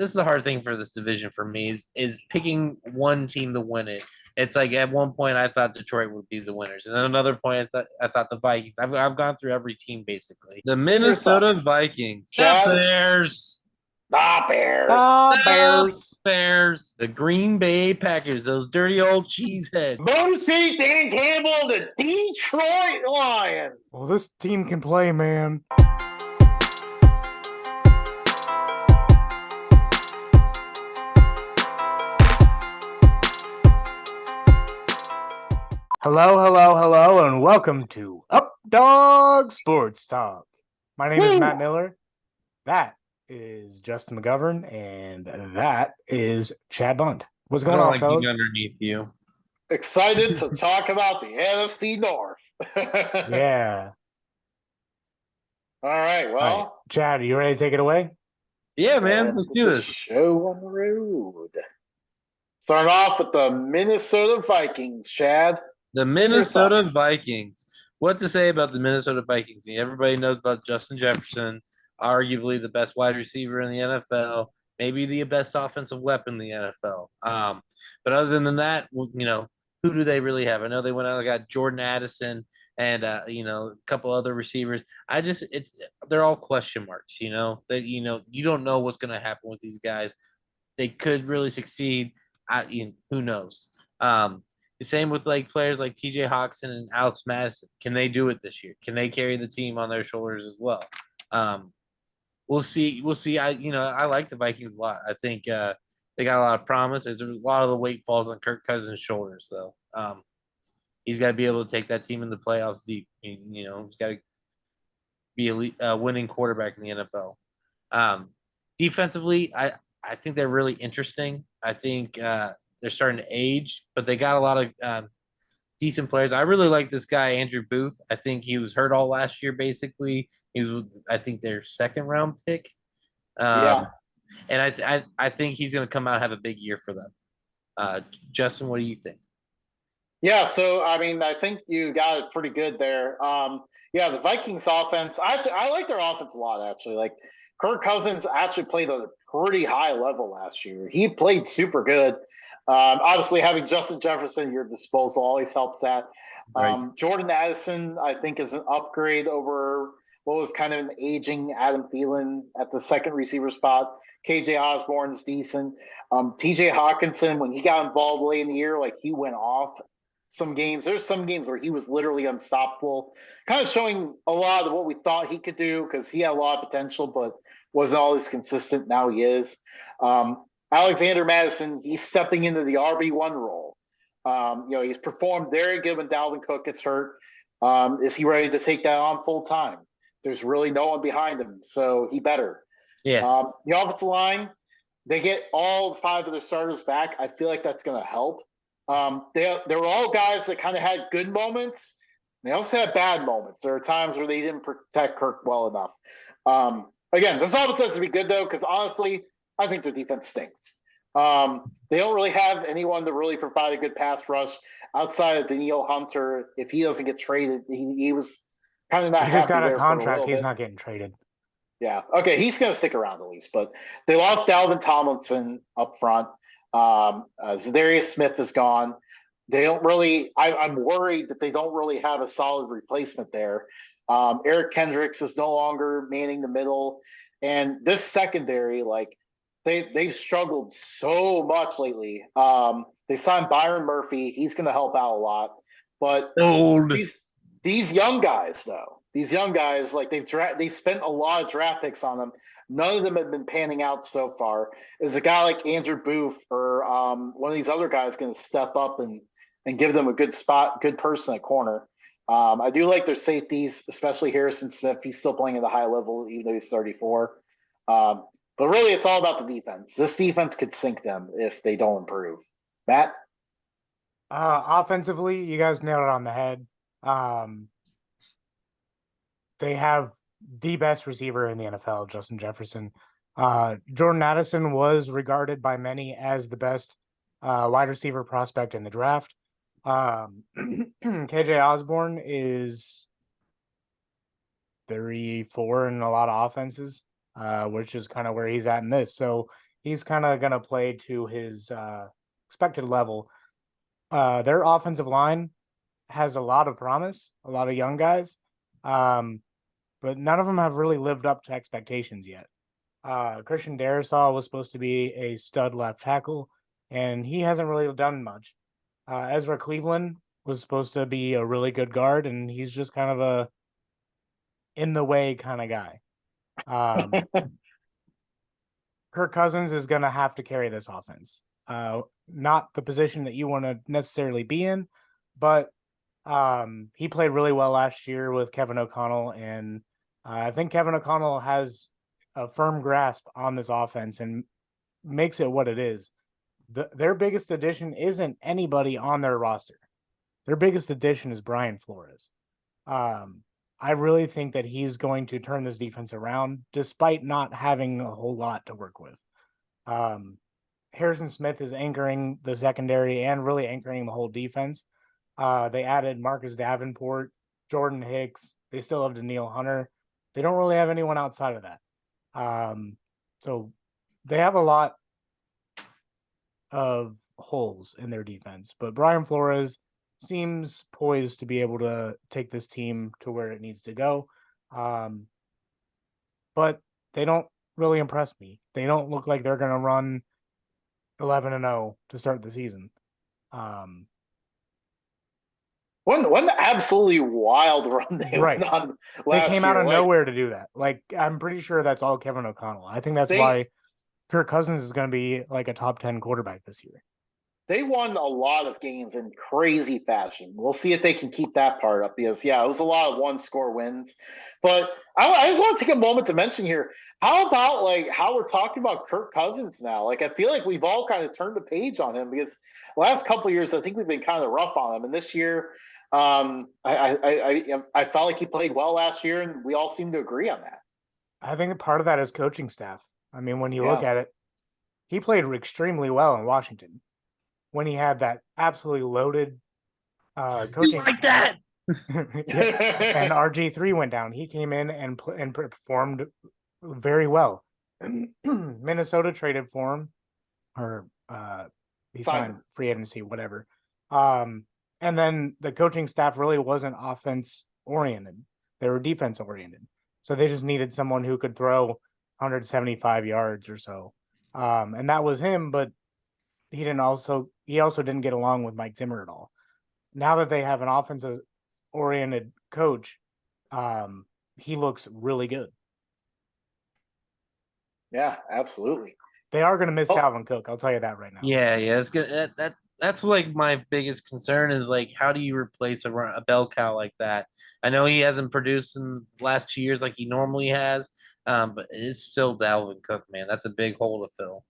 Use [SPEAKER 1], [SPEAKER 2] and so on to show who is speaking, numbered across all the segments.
[SPEAKER 1] this is the hard thing for this division for me is picking one team to win it. It's like at one point I thought Detroit would be the winners, and then another point I thought the Vikings. I've gone through every team basically. The Minnesota Vikings, the
[SPEAKER 2] Chad?
[SPEAKER 1] Bears,
[SPEAKER 2] The Bears.
[SPEAKER 3] The
[SPEAKER 1] the
[SPEAKER 3] Bears.
[SPEAKER 1] Bears, the Green Bay Packers, those dirty old cheeseheads.
[SPEAKER 2] Motor City Dan Campbell, the Detroit Lions.
[SPEAKER 3] Well, this team can play, man. Hello, and welcome to Updog Sports Talk. My name is Matt Miller. That is Justin McGovern, and that is Chad Bunt. What's going on, fellas?
[SPEAKER 1] Underneath you.
[SPEAKER 2] Excited to talk about the NFC North.
[SPEAKER 3] Yeah.
[SPEAKER 2] All right, well.
[SPEAKER 3] All right. Chad, are you ready to take it away?
[SPEAKER 1] Yeah, man. Let's do this.
[SPEAKER 2] Show on the road. Starting off with the Minnesota Vikings, Chad.
[SPEAKER 1] The Minnesota Vikings. What to say about the Minnesota Vikings? Everybody knows about Justin Jefferson, arguably the best wide receiver in the NFL, maybe the best offensive weapon in the NFL. But other than that, who do they really have? I know they went out and got Jordan Addison and a couple other receivers. They're all question marks. You don't know what's going to happen with these guys. They could really succeed. Who knows? The same with players like TJ Hawkinson and Alex Madison. Can they do it this year? Can they carry the team on their shoulders as well? We'll see. I like the Vikings a lot. I think they got a lot of promise. A lot of the weight falls on Kirk Cousins' shoulders, though. He's got to be able to take that team in the playoffs deep. He's got to be a winning quarterback in the NFL. Defensively, I think they're really interesting. I think they're starting to age, but they got a lot of decent players. I really like this guy, Andrew Booth. I think he was hurt all last year, basically. He was, I think, their second-round pick.
[SPEAKER 2] Yeah.
[SPEAKER 1] And I think he's going to come out and have a big year for them. Justin, what do you think?
[SPEAKER 2] Yeah, so, I think you got it pretty good there. The Vikings offense, I like their offense a lot, actually. Like, Kirk Cousins actually played at a pretty high level last year. He played super good. Obviously, having Justin Jefferson at your disposal always helps that.
[SPEAKER 1] Right.
[SPEAKER 2] Jordan Addison, I think, is an upgrade over what was kind of an aging Adam Thielen at the second receiver spot. KJ Osborne's decent. TJ Hawkinson, when he got involved late in the year, he went off some games. There's some games where he was literally unstoppable, kind of showing a lot of what we thought he could do because he had a lot of potential, but wasn't always consistent. Now he is. Alexander Madison, he's stepping into the RB1 role. He's performed very good when Dalvin Cook gets hurt. Is he ready to take that on full time? There's really no one behind him, so he better.
[SPEAKER 1] Yeah.
[SPEAKER 2] The offensive line, they get all 5 of their starters back. I feel like that's going to help. They were all guys that kind of had good moments. They also had bad moments. There are times where they didn't protect Kirk well enough. Again, this offense has to be good, though, because honestly, I think their defense stinks. They don't really have anyone to really provide a good pass rush outside of Danielle Hunter. If he doesn't get traded, he was kind of not happy.
[SPEAKER 3] He just got a contract. He's not getting traded.
[SPEAKER 2] Yeah. Okay. He's going to stick around at least. But they lost Dalvin Tomlinson up front. Zadarius Smith is gone. They don't really – I'm worried that they don't really have a solid replacement there. Eric Kendricks is no longer manning the middle. And this secondary, they've struggled so much lately. They signed Byron Murphy. He's going to help out a lot. But these young guys, though, they spent a lot of draft picks on them. None of them have been panning out so far. Is a guy like Andrew Booth or one of these other guys going to step up and give them a good spot, good person at corner? I do like their safeties, especially Harrison Smith. He's still playing at a high level, even though he's 34. But really, it's all about the defense. This defense could sink them if they don't improve. Matt?
[SPEAKER 3] Offensively, you guys nailed it on the head. They have the best receiver in the NFL, Justin Jefferson. Jordan Addison was regarded by many as the best wide receiver prospect in the draft. KJ Osborne is 34 in a lot of offenses, which is kind of where he's at in this. So he's kind of going to play to his expected level. Their offensive line has a lot of promise, a lot of young guys, but none of them have really lived up to expectations yet. Christian Darrisaw was supposed to be a stud left tackle, and he hasn't really done much. Ezra Cleveland was supposed to be a really good guard, and he's just kind of a in the way kind of guy. Kirk Cousins is going to have to carry this offense. Not the position that you want to necessarily be in, but he played really well last year with Kevin O'Connell, and I think Kevin O'Connell has a firm grasp on this offense and makes it what it is. Their biggest addition isn't anybody on their roster. Their biggest addition is Brian Flores. I really think that he's going to turn this defense around despite not having a whole lot to work with. Harrison Smith is anchoring the secondary and really anchoring the whole defense. They added Marcus Davenport, Jordan Hicks. They still have Daniil Hunter. They don't really have anyone outside of that. So they have a lot of holes in their defense, but Brian Flores seems poised to be able to take this team to where it needs to go. But they don't really impress me. They don't look like they're going to run 11-0 to start the season.
[SPEAKER 2] One absolutely wild run they went on last
[SPEAKER 3] They came
[SPEAKER 2] year.
[SPEAKER 3] out of nowhere to do that. Like, I'm pretty sure that's all Kevin O'Connell. I think that's why Kirk Cousins is going to be like a top 10 quarterback this year.
[SPEAKER 2] They won a lot of games in crazy fashion. We'll see if they can keep that part up because, yeah, it was a lot of one-score wins. But I just want to take a moment to mention here, how about, like, how we're talking about Kirk Cousins now? Like, I feel like we've all kind of turned the page on him because the last couple of years, I think we've been kind of rough on him. And this year, I felt like he played well last year, and we all seem to agree on that.
[SPEAKER 3] I think part of that is coaching staff. I mean, when you look at it, he played extremely well in Washington when he had that absolutely loaded coaching.
[SPEAKER 1] You like that?
[SPEAKER 3] And RG3 went down. He came in and performed very well. Minnesota traded for him, or he signed free agency, whatever. And then the coaching staff really wasn't offense oriented; they were defense oriented. So they just needed someone who could throw 175 yards or so, and that was him. But he also didn't get along with Mike Zimmer at all. Now that they have an offensive oriented coach, he looks really good.
[SPEAKER 2] Yeah, absolutely.
[SPEAKER 3] They are going to miss Dalvin Cook. I'll tell you that right now.
[SPEAKER 1] Yeah, it's good. That's like my biggest concern is like, how do you replace a bell cow like that? I know he hasn't produced in the last 2 years like he normally has, but it's still Dalvin Cook, man. That's a big hole to fill.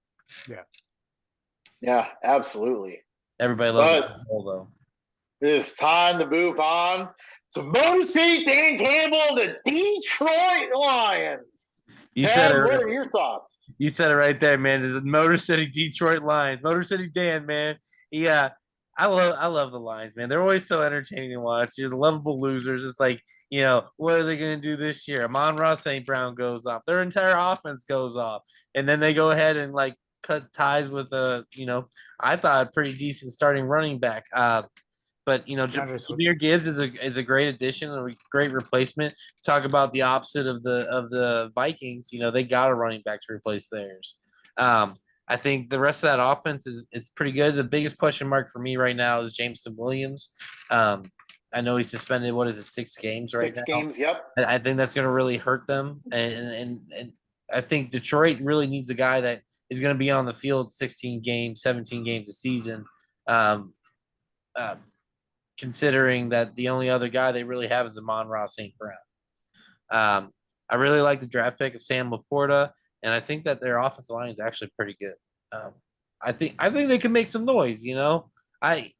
[SPEAKER 2] Yeah, absolutely.
[SPEAKER 1] Everybody loves that hole, though.
[SPEAKER 2] It's time to move on to Motor City Dan Campbell, the Detroit Lions.
[SPEAKER 1] You said it.
[SPEAKER 2] What are your thoughts?
[SPEAKER 1] You said it right there, man. The Motor City Detroit Lions. Motor City Dan, man. Yeah. I love the Lions, man. They're always so entertaining to watch. You're the lovable losers. It's like, what are they going to do this year? Amon-Ra St. Brown goes off. Their entire offense goes off. And then they go ahead and, like, cut ties with I thought a pretty decent starting running back. But Jahmyr Gibbs is a great addition, a great replacement. Talk about the opposite of the Vikings. They got a running back to replace theirs. I think the rest of that offense it's pretty good. The biggest question mark for me right now is Jameson Williams. I know he's suspended. What is it, 6 games right now?
[SPEAKER 2] 6 games, yep.
[SPEAKER 1] I think that's going to really hurt them, and I think Detroit really needs a guy that is going to be on the field 16 games, 17 games a season. Considering that the only other guy they really have is Amon-Ra St. Brown. I really like the draft pick of Sam Laporta, and I think that their offensive line is actually pretty good. I think they can make some noise. I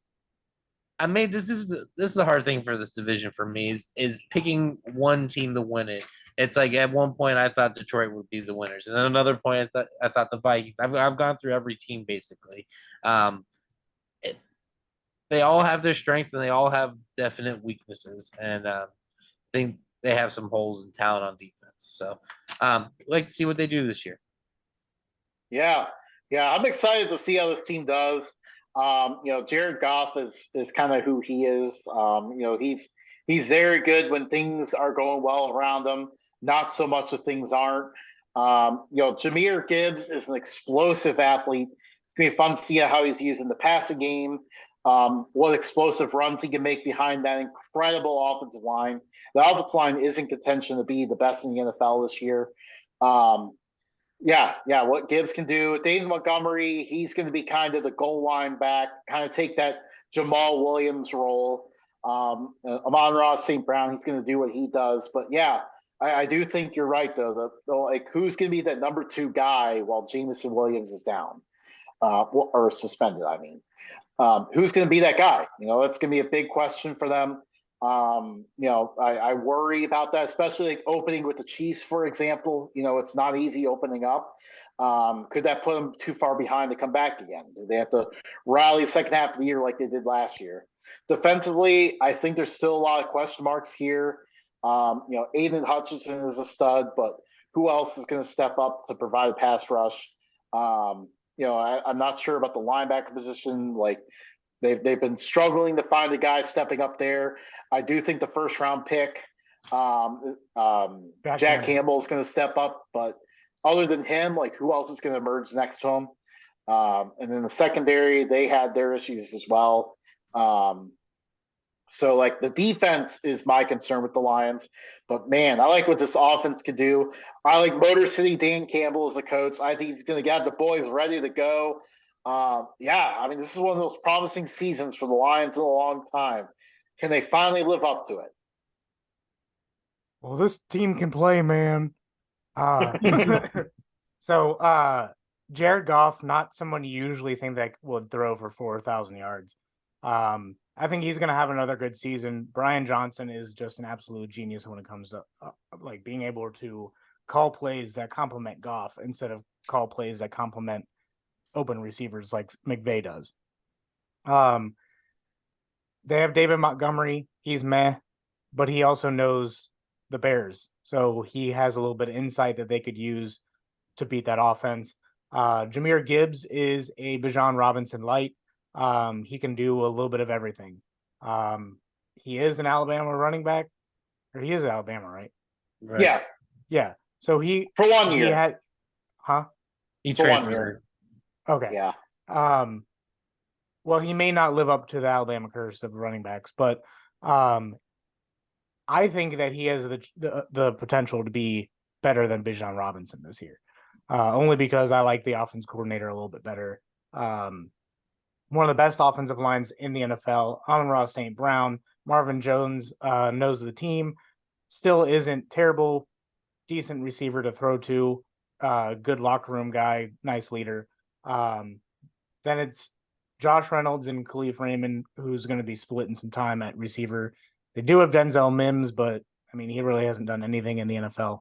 [SPEAKER 1] made this is the hard thing for this division for me is picking one team to win it. It's like at one point I thought Detroit would be the winners, and then another point I thought the Vikings. I've gone through every team basically. They all have their strengths and they all have definite weaknesses, and I think they have some holes in talent on defense. So, I'd like to see what they do this year.
[SPEAKER 2] Yeah, Yeah, I'm excited to see how this team does. Jared Goff is kind of who he is. He's very good when things are going well around him. Not so much if things aren't. Jahmyr Gibbs is an explosive athlete. It's gonna be fun to see how he's using the passing game. What explosive runs he can make behind that incredible offensive line. The offensive line is in contention to be the best in the NFL this year. Yeah. What Gibbs can do. David Montgomery, he's going to be kind of the goal line back, kind of take that Jamal Williams role. Amon-Ra St. Brown, he's going to do what he does. But yeah, I do think you're right though. Who's going to be that number 2 guy while Jameson Williams is down or suspended? I mean, who's going to be that guy? That's going to be a big question for them. I worry about that, especially like opening with the Chiefs, for example. It's not easy opening up. Could that put them too far behind to come back again? Do they have to rally second half of the year like they did last year? Defensively, I think there's still a lot of question marks here. Aiden Hutchinson is a stud, but who else is going to step up to provide a pass rush? I'm not sure about the linebacker position. Like they've been struggling to find a guy stepping up there. I do think the first round pick, Jack Campbell is going to step up, but other than him, like who else is going to emerge next to him? And then the secondary, they had their issues as well. So like the defense is my concern with the Lions, but man, I like what this offense could do. I like Motor City Dan Campbell as the coach. I think he's going to get the boys ready to go. This is one of the most promising seasons for the Lions in a long time. Can they finally live up to it?
[SPEAKER 3] Well, this team can play, man. Jared Goff, not someone you usually think that would throw for 4,000 yards. I think he's going to have another good season. Brian Johnson is just an absolute genius when it comes to like being able to call plays that complement Goff instead of call plays that complement open receivers like McVay does. They have David Montgomery. He's meh, but he also knows the Bears. So he has a little bit of insight that they could use to beat that offense. Jahmyr Gibbs is a Bijan Robinson light. He can do a little bit of everything. He is an Alabama running back, or he is Alabama, right?
[SPEAKER 2] Yeah.
[SPEAKER 3] Yeah. So he
[SPEAKER 2] for 1 year.
[SPEAKER 1] He
[SPEAKER 2] for 1
[SPEAKER 1] transferred.
[SPEAKER 2] year.
[SPEAKER 3] Okay.
[SPEAKER 2] Yeah.
[SPEAKER 3] Well, he may not live up to the Alabama curse of running backs, but I think that he has the potential to be better than Bijan Robinson this year. Only because I like the offense coordinator a little bit better. One of the best offensive lines in the NFL, Amon-Ra St. Brown, Marvin Jones knows the team, still isn't terrible, decent receiver to throw to, good locker room guy, nice leader. Then it's Josh Reynolds and Khalif Raymond, who's going to be splitting some time at receiver. They do have Denzel Mims, but I mean, he really hasn't done anything in the NFL.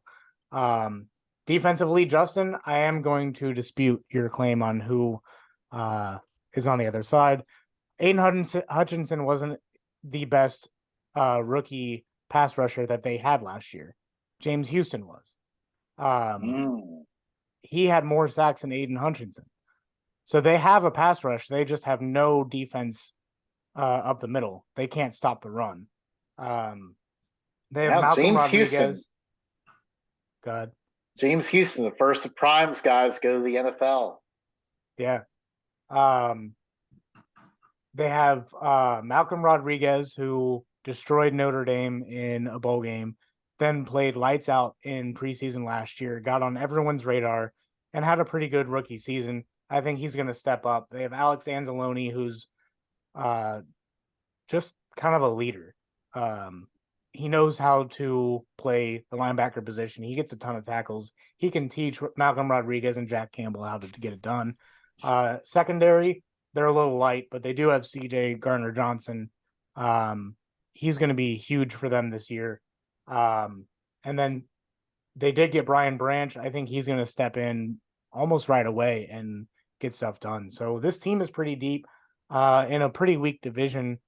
[SPEAKER 3] Defensively, Justin, I am going to dispute your claim on who is on the other side. Aiden Hutchinson wasn't the best rookie pass rusher that they had last year. James Houston was. He had more sacks than Aiden Hutchinson. So they have a pass rush. They just have no defense up the middle. They can't stop the run. They have Malcolm
[SPEAKER 2] James
[SPEAKER 3] Rodriguez.
[SPEAKER 2] Houston.
[SPEAKER 3] God.
[SPEAKER 2] James Houston, the first of Prime's guys, go to the NFL.
[SPEAKER 3] Yeah. They have Malcolm Rodriguez, who destroyed Notre Dame in a bowl game, then played lights out in preseason last year, got on everyone's radar, and had a pretty good rookie season. I think he's going to step up. They have Alex Anzalone, who's just kind of a leader. He knows how to play the linebacker position. He gets a ton of tackles. He can teach Malcolm Rodriguez and Jack Campbell how to get it done. Secondary, they're a little light, but they do have CJ Gardner-Johnson. He's going to be huge for them this year. And then they did get Brian Branch. I think he's going to step in almost right away and get stuff done. So this team is pretty deep in a pretty weak division.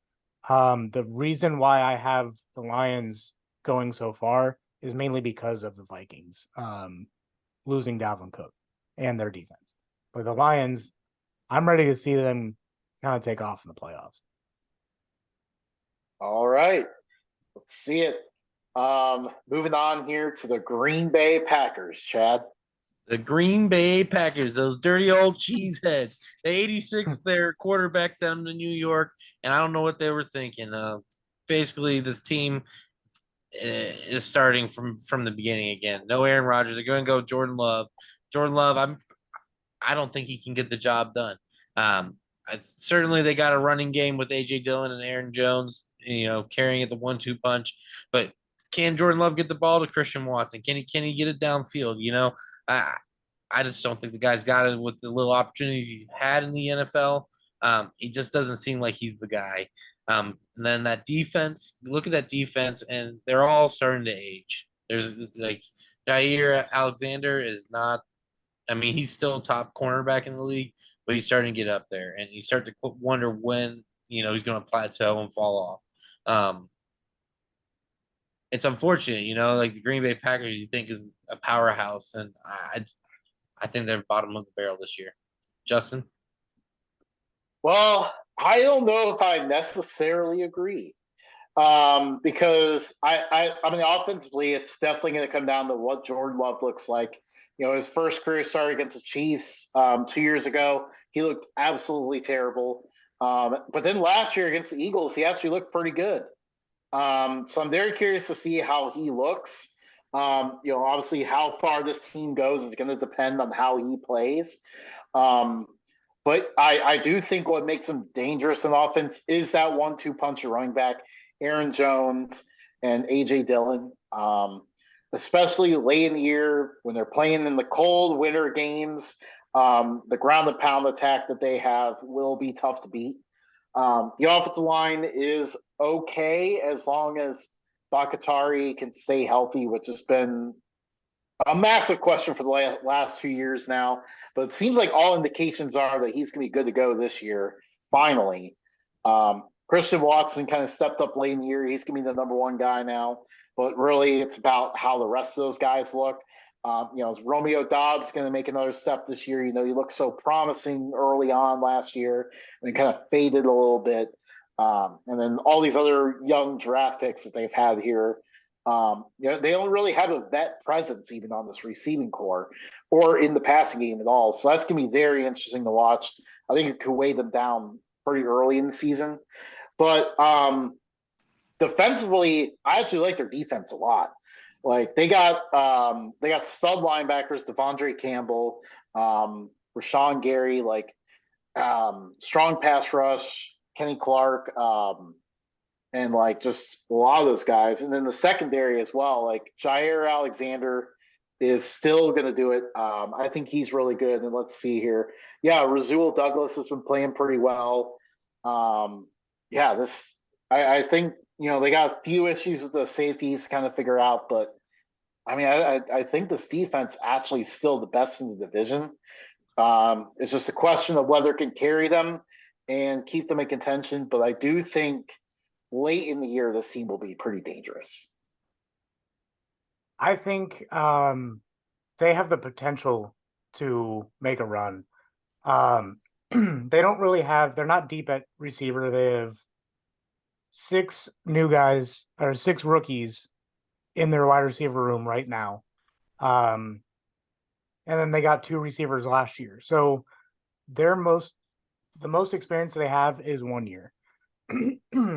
[SPEAKER 3] The reason why I have the Lions going so far is mainly because of the Vikings losing Dalvin Cook and their defense. But the Lions, I'm ready to see them kind of take off in the playoffs.
[SPEAKER 2] All right. Let's see it. Moving on here to the Green Bay Packers, Chad.
[SPEAKER 1] The Green Bay Packers, those dirty old cheeseheads. They 86th their quarterbacks down to New York, and I don't know what they were thinking. Basically, this team is starting from the beginning again. No Aaron Rodgers. They're going to go Jordan Love. Jordan Love, I don't think he can get the job done. Certainly they got a running game with AJ Dillon and Aaron Jones, carrying it the 1-2 punch. But can Jordan Love get the ball to Christian Watson? Can he get it downfield? I just don't think the guy's got it with the little opportunities he's had in the NFL. He just doesn't seem like he's the guy. And then that defense, look at that defense, and they're all starting to age. There's like Jair Alexander is not. I mean, he's still a top cornerback in the league, but he's starting to get up there, and you start to wonder when he's going to plateau and fall off. It's unfortunate, like the Green Bay Packers, you think is a powerhouse, and I think they're bottom of the barrel this year. Justin?
[SPEAKER 2] Well, I don't know if I necessarily agree. Because I mean, offensively, it's definitely going to come down to what Jordan Love looks like. His first career start against the Chiefs 2 years ago, he looked absolutely terrible. But then last year against the Eagles, he actually looked pretty good. So I'm very curious to see how he looks. Obviously, how far this team goes is going to depend on how he plays. But I do think what makes him dangerous in offense is that 1-2 punch of running back, Aaron Jones and AJ Dillon. Especially late in the year when they're playing in the cold winter games, the ground and pound attack that they have will be tough to beat. The offensive line is okay as long as Bakatari can stay healthy, which has been a massive question for the last 2 years now. But it seems like all indications are that he's going to be good to go this year, finally. Christian Watson kind of stepped up late in the year. He's going to be the number one guy now. But really, it's about how the rest of those guys look. Is Romeo Dobbs going to make another step this year? He looked so promising early on last year, and it kind of faded a little bit. And then all these other young draft picks that they've had here, they don't really have a vet presence even on this receiving core or in the passing game at all. So that's going to be very interesting to watch. I think it could weigh them down pretty early in the season. But defensively, I actually like their defense a lot. Like they got stud linebackers, Devondre Campbell, Rashawn Gary, strong pass rush, Kenny Clark, and just a lot of those guys. And then the secondary as well, like Jair Alexander is still going to do it. I think he's really good. And let's see here. Yeah, Rasul Douglas has been playing pretty well. I think, they got a few issues with the safeties to kind of figure out, but I mean, I think this defense actually is still the best in the division. It's just a question of whether it can carry them and keep them in contention. But I do think late in the year, this team will be pretty dangerous.
[SPEAKER 3] I think they have the potential to make a run. They're not deep at receiver. They have 6 new guys or 6 rookies in their wide receiver room right now. And then they got 2 receivers last year. So the most experience they have is 1 year.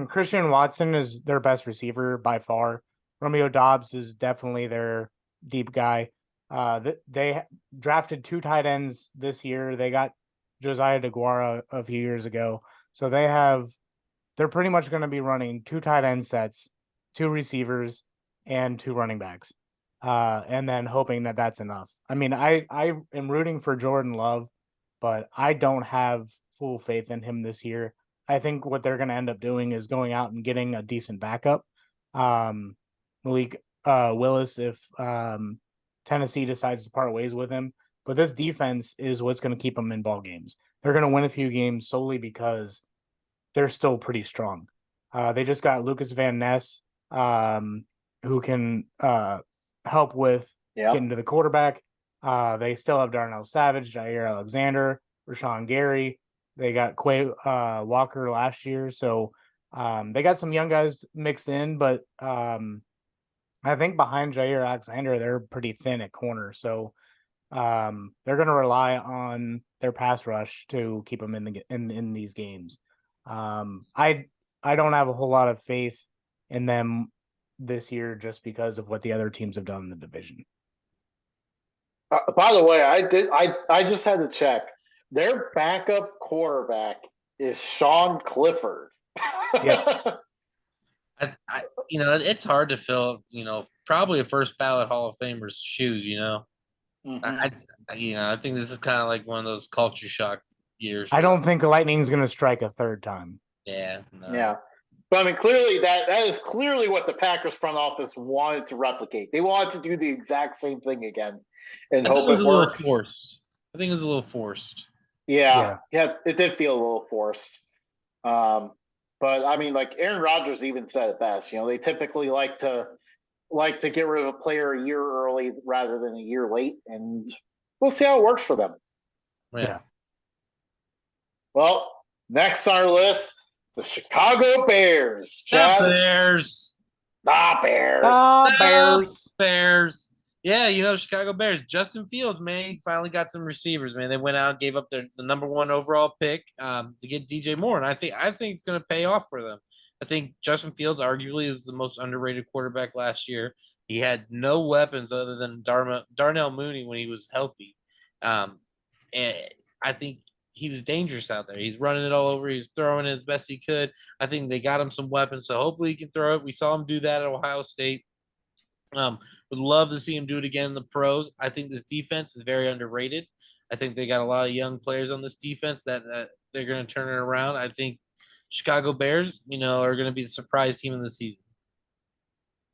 [SPEAKER 3] Christian Watson is their best receiver by far. Romeo Dobbs is definitely their deep guy. They drafted 2 tight ends this year. They got Josiah DeGuara a few years ago. So they're pretty much going to be running 2 tight end sets, 2 receivers, and 2 running backs. And then hoping that that's enough. I mean, I am rooting for Jordan Love, but I don't have full faith in him this year. I think what they're going to end up doing is going out and getting a decent backup. Malik Willis, if Tennessee decides to part ways with him. But this defense is what's going to keep them in ball games. They're going to win a few games solely because they're still pretty strong. They just got Lucas Van Ness, who can help with getting to the quarterback. They still have Darnell Savage, Jair Alexander, Rashawn Gary. They got Quay Walker last year, so they got some young guys mixed in. But I think behind Jair Alexander, they're pretty thin at corner, so they're going to rely on their pass rush to keep them in these games. I don't have a whole lot of faith in them this year just because of what the other teams have done in the division.
[SPEAKER 2] By the way, I just had to check. Their backup quarterback is Sean Clifford.
[SPEAKER 3] Yep.
[SPEAKER 1] It's hard to fill, probably a first ballot Hall of Famer's shoes,
[SPEAKER 2] Mhm.
[SPEAKER 1] I think this is kind of like one of those culture shock years.
[SPEAKER 3] I don't think the Lightning's going to strike a third time.
[SPEAKER 1] Yeah. No.
[SPEAKER 2] Yeah. But I mean, clearly that is clearly what the Packers front office wanted to replicate. They wanted to do the exact same thing again and hope it works.
[SPEAKER 1] I think it was a little forced.
[SPEAKER 2] Yeah, it did feel a little forced. But I mean, like Aaron Rodgers even said it best. They typically like to get rid of a player a year early rather than a year late, and we'll see how it works for them.
[SPEAKER 3] Yeah.
[SPEAKER 2] Well, next on our list, the Chicago Bears. Chad?
[SPEAKER 1] The Bears.
[SPEAKER 2] The Bears.
[SPEAKER 3] The Bears.
[SPEAKER 1] Bears. Yeah, Chicago Bears. Justin Fields, man, he finally got some receivers, man. They went out and gave up the number 1 overall pick to get DJ Moore, and I think it's going to pay off for them. I think Justin Fields arguably was the most underrated quarterback last year. He had no weapons other than Darnell Mooney when he was healthy. And I think he was dangerous out there. He's running it all over. He's throwing it as best he could. I think they got him some weapons, so hopefully he can throw it. We saw him do that at Ohio State. Would love to see him do it again in the pros. I think this defense is very underrated. I think they got a lot of young players on this defense that they're going to turn it around. I think Chicago Bears, are going to be the surprise team in the season.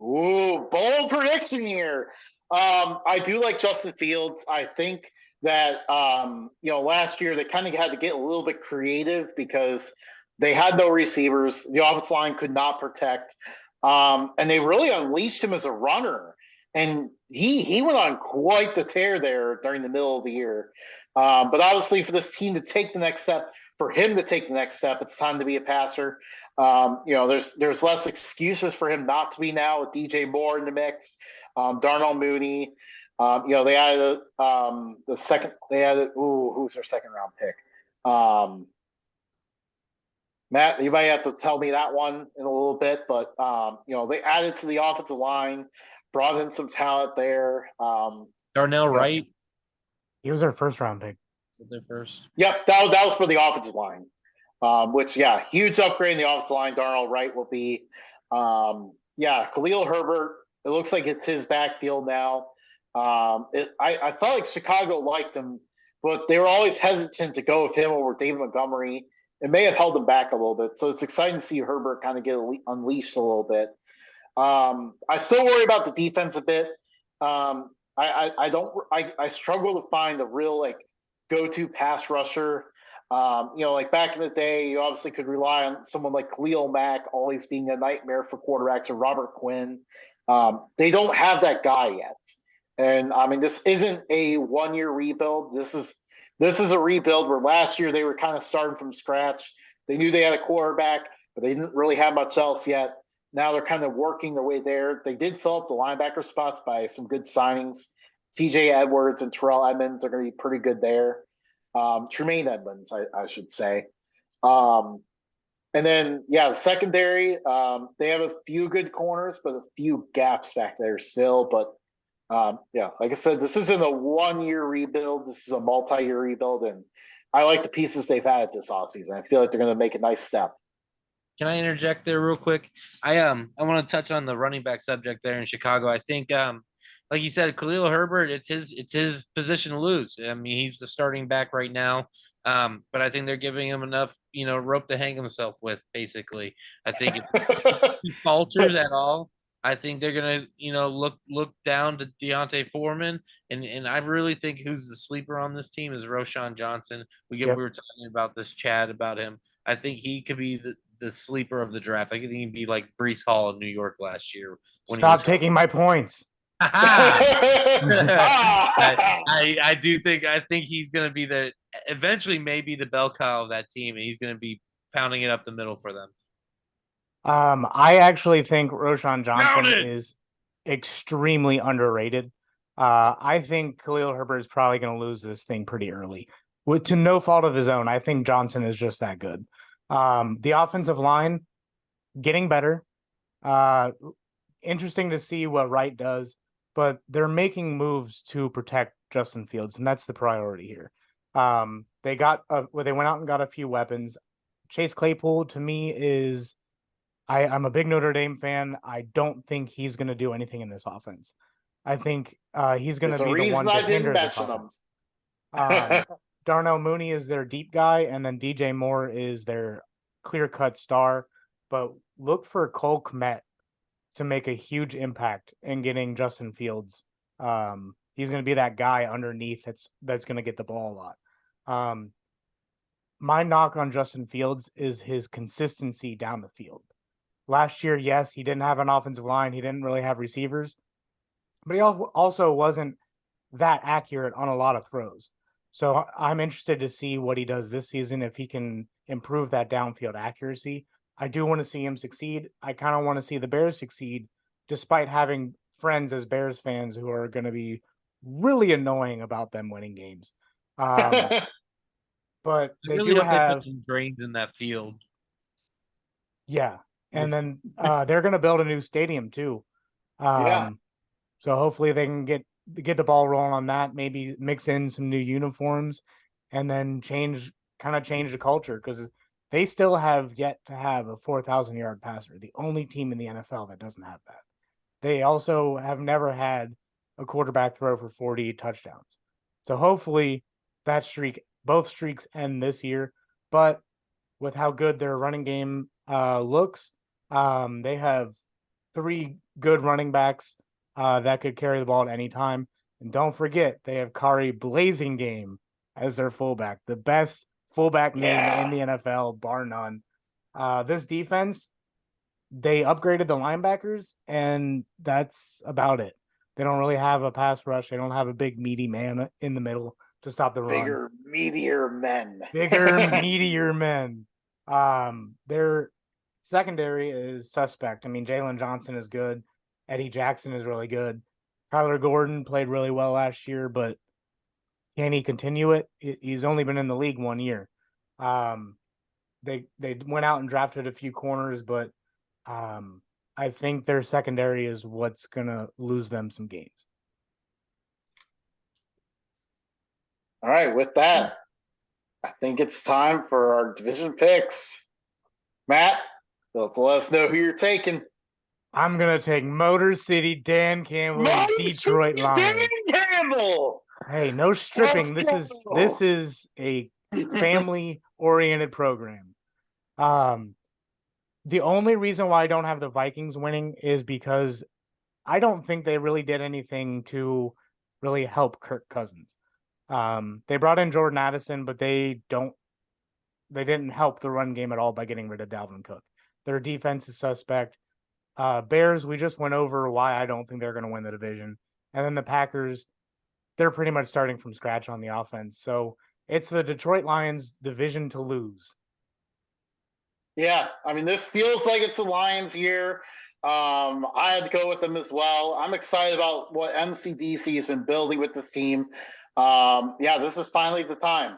[SPEAKER 2] Ooh, bold prediction here. I do like Justin Fields. I think that last year they kind of had to get a little bit creative because they had no receivers. The offensive line could not protect. And they really unleashed him as a runner. And he went on quite the tear there during the middle of the year. But obviously for this team to take the next step, for him to take the next step, it's time to be a passer. There's less excuses for him not to be now with DJ Moore in the mix. Darnell Mooney. They added who's their second round pick? Matt, you might have to tell me that one in a little bit, but they added to the offensive line, brought in some talent there.
[SPEAKER 1] Darnell Wright.
[SPEAKER 3] He was their first round pick.
[SPEAKER 1] Their first.
[SPEAKER 2] Yep, that was for the offensive line. Which huge upgrade in the offensive line. Darnell Wright will be. Khalil Herbert. It looks like it's his backfield now. I felt like Chicago liked him, but they were always hesitant to go with him over David Montgomery. It may have held them back a little bit. So it's exciting to see Herbert kind of get unleashed a little bit. I still worry about the defense a bit. I struggle to find a real go-to pass rusher. Back in the day, you obviously could rely on someone like Khalil Mack always being a nightmare for quarterbacks, or Robert Quinn. They don't have that guy yet. And I mean, this isn't a 1-year rebuild. This is a rebuild where last year they were kind of starting from scratch. They knew they had a quarterback, but they didn't really have much else yet. Now they're kind of working their way there. They did fill up the linebacker spots by some good signings. TJ Edwards and Terrell Edmonds are going to be pretty good there. Tremaine Edmonds, I should say. And then, the secondary, they have a few good corners, but a few gaps back there still. But, like I said, this isn't a 1-year rebuild. This is a multi-year rebuild, and I like the pieces they've added this offseason. I feel like they're going to make a nice step.
[SPEAKER 1] Can I interject there real quick? I want to touch on the running back subject there in Chicago. I think, like you said, Khalil Herbert, it's his position to lose. I mean, he's the starting back right now. But I think they're giving him enough, rope to hang himself with, basically. I think if he falters at all, I think they're gonna, look down to Deontay Foreman, and I really think who's the sleeper on this team is Roschon Johnson. We were talking about this, Chad, about him. I think he could be the sleeper of the draft. I think he'd be like Breece Hall in New York last year.
[SPEAKER 3] Stop taking my points.
[SPEAKER 1] I do think he's going to be eventually maybe the bell cow of that team, and he's going to be pounding it up the middle for them.
[SPEAKER 3] I actually think Roshan Johnson
[SPEAKER 1] Pound it!
[SPEAKER 3] is extremely underrated. I think Khalil Herbert is probably going to lose this thing pretty early, to no fault of his own. I think Johnson is just that good. The offensive line getting better. Interesting to see what Wright does, but they're making moves to protect Justin Fields, and that's the priority here. They went out and got a few weapons. Chase Claypool to me is I'm a big Notre Dame fan. I don't think he's going to do anything in this offense. I think he's going to be the one to hinder this offense. Darnell Mooney is their deep guy, and then DJ Moore is their clear-cut star. But look for Cole Kmet to make a huge impact in getting Justin Fields. He's going to be that guy underneath that's going to get the ball a lot. My knock on Justin Fields is his consistency down the field. Last year, yes, he didn't have an offensive line. He didn't really have receivers. But he also wasn't that accurate on a lot of throws. So I'm interested to see what he does this season, if he can improve that downfield accuracy. I do want to see him succeed. I kind of want to see the Bears succeed, despite having friends as Bears fans who are going to be really annoying about them winning games. But they
[SPEAKER 1] really
[SPEAKER 3] do
[SPEAKER 1] hope
[SPEAKER 3] have
[SPEAKER 1] they put some drains in that field.
[SPEAKER 3] Yeah. And then they're going to build a new stadium too. So hopefully they can get the ball rolling on that, maybe mix in some new uniforms, and then change the culture, because they still have yet to have a 4,000-yard passer, the only team in the NFL that doesn't have that. They also have never had a quarterback throw for 40 touchdowns. So hopefully both streaks end this year. But with how good their running game looks, they have 3 good running backs that could carry the ball at any time. And don't forget, they have Kari Blazing Game as their fullback, the best fullback name in the NFL, bar none. This defense, they upgraded the linebackers, and that's about it. They don't really have a pass rush. They don't have a big, meaty man in the middle to stop the run.
[SPEAKER 2] Bigger, meatier men.
[SPEAKER 3] Bigger, meatier men. Their secondary is suspect. I mean, Jalen Johnson is good. Eddie Jackson is really good. Kyler Gordon played really well last year, but can he continue it? He's only been in the league 1 year. They went out and drafted a few corners, but I think their secondary is what's going to lose them some games.
[SPEAKER 2] All right, with that, I think it's time for our division picks. Matt, let us know who you're taking.
[SPEAKER 3] I'm going to take Motor City Dan Campbell and Detroit Lions.
[SPEAKER 2] Dan Campbell!
[SPEAKER 3] Hey, no stripping. This is a family-oriented program. The only reason why I don't have the Vikings winning is because I don't think they really did anything to really help Kirk Cousins. They brought in Jordan Addison, but they didn't help the run game at all by getting rid of Dalvin Cook. Their defense is suspect. Bears, we just went over why I don't think they're going to win the division. And then the Packers, they're pretty much starting from scratch on the offense. So it's the Detroit Lions division to lose.
[SPEAKER 2] Yeah, I mean, this feels like it's a Lions year. I had to go with them as well. I'm excited about what MCDC has been building with this team. This is finally the time.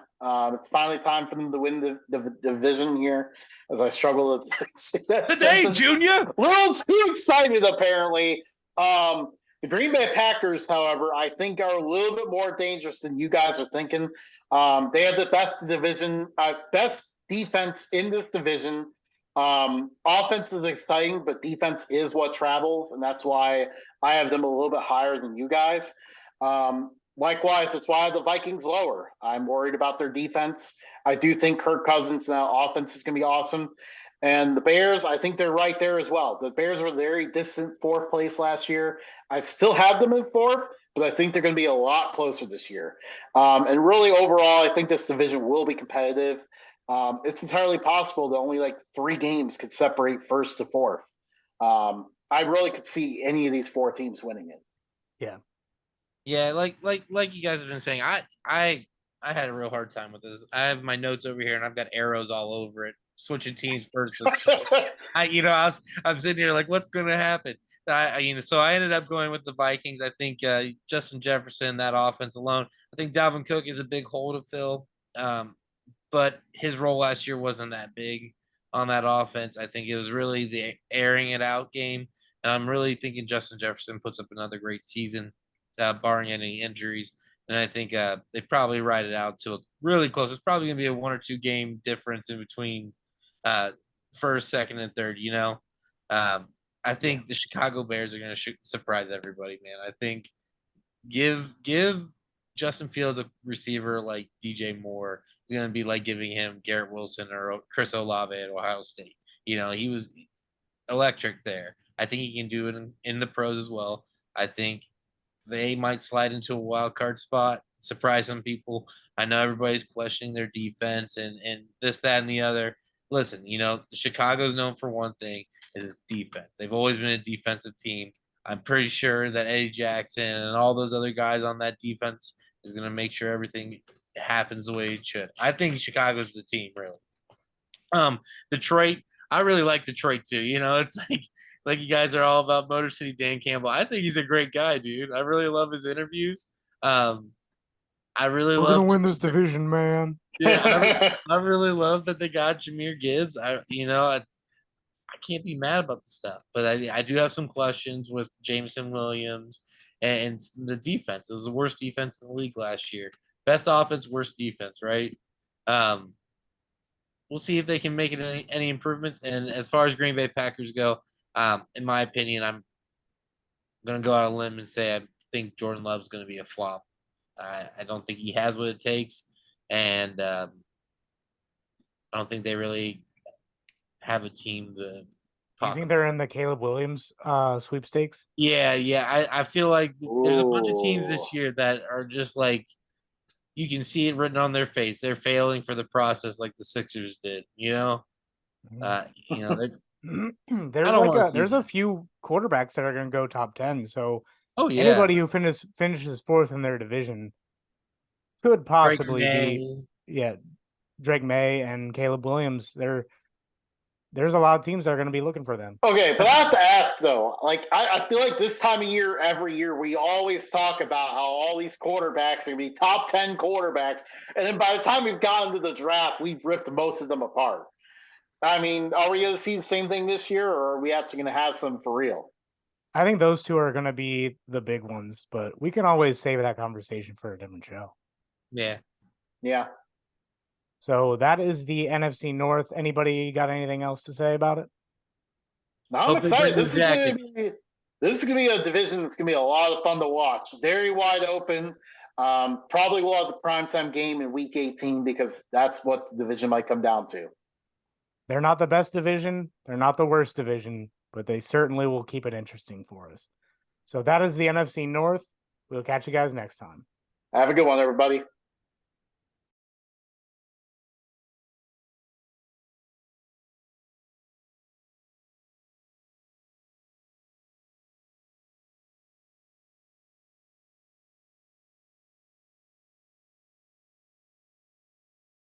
[SPEAKER 2] It's finally time for them to win the division here, as I struggle to say that.
[SPEAKER 1] Today, Junior!
[SPEAKER 2] A little too excited, apparently. The Green Bay Packers, however, I think are a little bit more dangerous than you guys are thinking. They have the best defense in this division. Offense is exciting, but defense is what travels, and that's why I have them a little bit higher than you guys. Likewise, it's why I have the Vikings lower. I'm worried about their defense. I do think Kirk Cousins' offense is going to be awesome. And the Bears, I think they're right there as well. The Bears were very distant 4th place last year. I still have them in 4th, but I think they're going to be a lot closer this year. And really, overall, I think this division will be competitive. It's entirely possible that only like 3 games could separate 1st to 4th. I really could see any of these 4 teams winning it.
[SPEAKER 1] Yeah, like you guys have been saying, I had a real hard time with this. I have my notes over here and I've got arrows all over it. Switching teams first. I'm sitting here like, what's going to happen? So I ended up going with the Vikings. I think Justin Jefferson, that offense alone. I think Dalvin Cook is a big hole to fill, but his role last year wasn't that big on that offense. I think it was really the airing it out game, and I'm really thinking Justin Jefferson puts up another great season, barring any injuries. And I think they probably ride it out to a really close. It's probably going to be a 1 or 2 game difference in between first, second, and third. I think the Chicago Bears are going to surprise everybody, man. I think give Justin Fields a receiver like DJ Moore is going to be like giving him Garrett Wilson or Chris Olave at Ohio State. He was electric there. I think he can do it in the pros as well. I think they might slide into a wild card spot, surprise some people. I know everybody's questioning their defense and this, that, and the other. Listen, Chicago's known for one thing is its defense. They've always been a defensive team. I'm pretty sure that Eddie Jackson and all those other guys on that defense is going to make sure everything happens the way it should. I think Chicago's the team, really. Detroit, I really like Detroit too. It's like you guys are all about Motor City Dan Campbell. I think he's a great guy, dude. I really love his interviews. I really
[SPEAKER 3] We're
[SPEAKER 1] love
[SPEAKER 3] gonna win this division, man.
[SPEAKER 1] Yeah, I really love that they got Jahmyr Gibbs. I can't be mad about the stuff, but I do have some questions with Jameson Williams and the defense. It was the worst defense in the league last year. Best offense, worst defense, right? We'll see if they can make it any improvements. And as far as Green Bay Packers go, in my opinion, I'm going to go out on a limb and say I think Jordan Love's going to be a flop. I don't think he has what it takes, and I don't think they really have a team to
[SPEAKER 3] Do
[SPEAKER 1] talk
[SPEAKER 3] you think
[SPEAKER 1] about.
[SPEAKER 3] they're in the Caleb Williams sweepstakes?
[SPEAKER 1] Yeah. I feel like there's a bunch of teams this year that are just like you can see it written on their face. They're failing for the process, like the Sixers did.
[SPEAKER 3] There's a few quarterbacks that are going to go top 10. So anybody who finishes fourth in their division could possibly be Drake May and Caleb Williams. There's a lot of teams that are going to be looking for them.
[SPEAKER 2] Okay, but I have to ask though. Like, I feel like this time of year, every year, we always talk about how all these quarterbacks are going to be top 10 quarterbacks, and then by the time we've gotten to the draft, we've ripped most of them apart. I mean, are we going to see the same thing this year, or are we actually going to have some for real?
[SPEAKER 3] I think those two are going to be the big ones, but we can always save that conversation for a different show.
[SPEAKER 2] Yeah.
[SPEAKER 3] So that is the NFC North. Anybody got anything else to say about it?
[SPEAKER 2] No, I'm excited. This is going to be a division that's going to be a lot of fun to watch. Very wide open. Probably will have the primetime game in Week 18 because that's what the division might come down to.
[SPEAKER 3] They're not the best division. They're not the worst division, but they certainly will keep it interesting for us. So that is the NFC North. We'll catch you guys next time.
[SPEAKER 2] Have a good one, everybody.